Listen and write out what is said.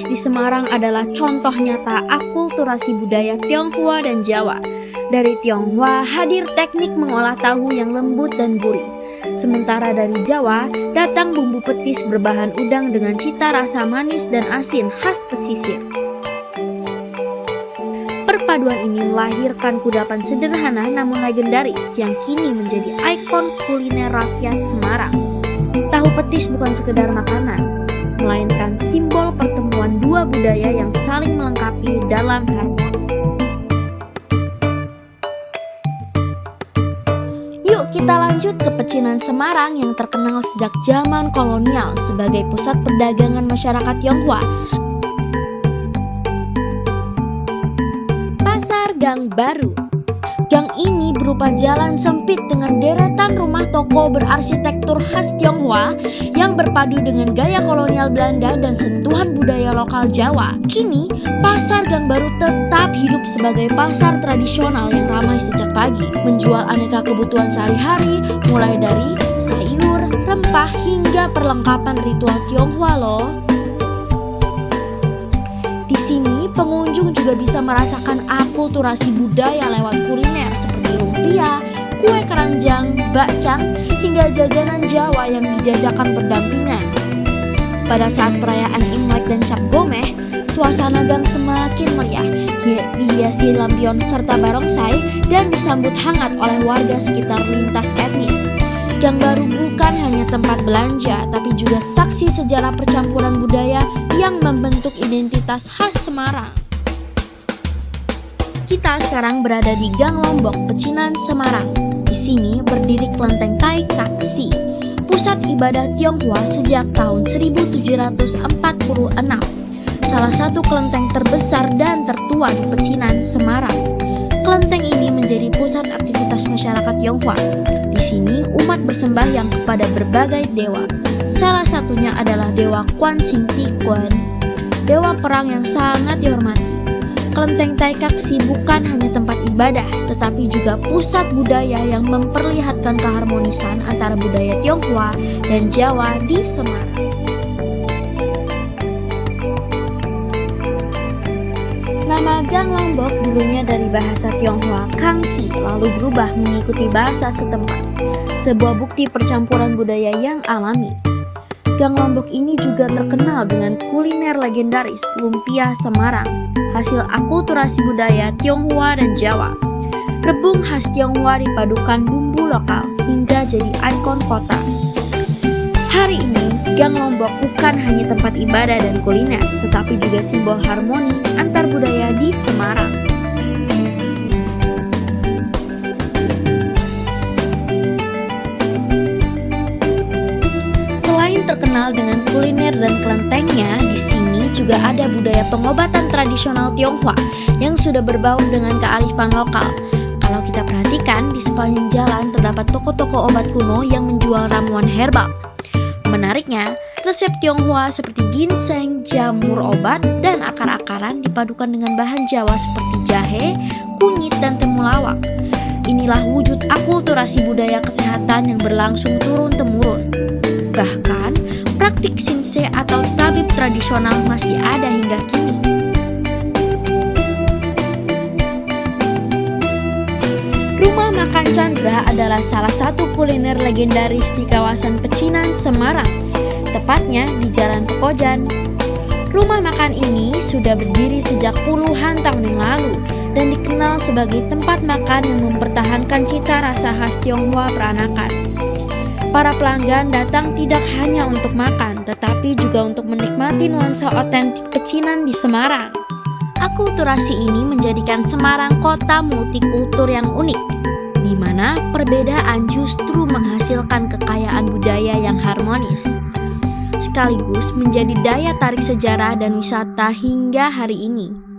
Petis di Semarang adalah contoh nyata akulturasi budaya Tionghoa dan Jawa. Dari Tionghoa hadir teknik mengolah tahu yang lembut dan gurih. Sementara dari Jawa datang bumbu petis berbahan udang dengan cita rasa manis dan asin khas pesisir. Perpaduan ini melahirkan kudapan sederhana namun legendaris yang kini menjadi ikon kuliner rakyat Semarang. Tahu petis bukan sekedar makanan, melainkan simbol pertemuan dua budaya yang saling melengkapi dalam harmoni. Yuk kita lanjut ke pecinan Semarang yang terkenal sejak zaman kolonial sebagai pusat perdagangan masyarakat Tionghoa. Pasar Gang Baru. Gang ini berupa jalan sempit dengan deretan rumah toko berarsitektur khas Tionghoa yang berpadu dengan gaya kolonial Belanda dan sentuhan budaya lokal Jawa. Kini, Pasar Gang Baru tetap hidup sebagai pasar tradisional yang ramai sejak pagi, menjual aneka kebutuhan sehari-hari, mulai dari sayur, rempah, hingga perlengkapan ritual Tionghoa loh. Di sini, pengunjung juga bisa merasakan akulturasi budaya lewat kuliner seperti lumpia, kue keranjang, bakcang, hingga jajanan Jawa yang dijajakan berdampingan. Pada saat perayaan Imlek dan Cap Gomeh, suasana gang semakin meriah, dihiasi lampion serta barongsai dan disambut hangat oleh warga sekitar lintas etnis. Gang Baru bukan hanya tempat belanja, tapi juga saksi sejarah percampuran budaya yang membentuk identitas khas Semarang. Kita sekarang berada di Gang Lombok, Pecinan, Semarang. Di sini berdiri kelenteng Tai Kak Si, pusat ibadah Tionghoa sejak tahun 1746. Salah satu kelenteng terbesar dan tertua di Pecinan, Semarang. Kelenteng ini menjadi pusat aktivitas masyarakat Tionghoa. Di sini umat bersembahyang kepada berbagai dewa. Salah satunya adalah Dewa Quan Sing Ti Quan, dewa perang yang sangat dihormati. Kelenteng Tai Kak Si bukan hanya tempat ibadah, tetapi juga pusat budaya yang memperlihatkan keharmonisan antara budaya Tionghoa dan Jawa di Semarang. Nama Gang Lombok dulunya dari bahasa Tionghoa Kangki, lalu berubah mengikuti bahasa setempat, sebuah bukti percampuran budaya yang alami. Gang Lombok ini juga terkenal dengan kuliner legendaris lumpia Semarang, hasil akulturasi budaya Tionghoa dan Jawa. Rebung khas Tionghoa dipadukan bumbu lokal hingga jadi ikon kota. Hari ini, Gang Lombok bukan hanya tempat ibadah dan kuliner, tetapi juga simbol harmoni antar budaya di Semarang. Selain terkenal dengan kuliner dan kelentengnya, di sini juga ada budaya pengobatan tradisional Tionghoa yang sudah berbaur dengan kearifan lokal. Kalau kita perhatikan, di sepanjang jalan terdapat toko-toko obat kuno yang menjual ramuan herbal. Menariknya, resep Tionghoa seperti ginseng, jamur obat, dan akar-akaran dipadukan dengan bahan Jawa seperti jahe, kunyit, dan temulawak. Inilah wujud akulturasi budaya kesehatan yang berlangsung turun-temurun. Bahkan, praktik sinse atau tabib tradisional masih ada hingga kini. Rumah Makan Chandra adalah salah satu kuliner legendaris di kawasan Pecinan, Semarang, tepatnya di Jalan Pekojan. Rumah makan ini sudah berdiri sejak puluhan tahun yang lalu dan dikenal sebagai tempat makan yang mempertahankan cita rasa khas Tionghoa peranakan. Para pelanggan datang tidak hanya untuk makan, tetapi juga untuk menikmati nuansa otentik Pecinan di Semarang. Akulturasi ini menjadikan Semarang kota multikultur yang unik, di mana perbedaan justru menghasilkan kekayaan budaya yang harmonis, sekaligus menjadi daya tarik sejarah dan wisata hingga hari ini.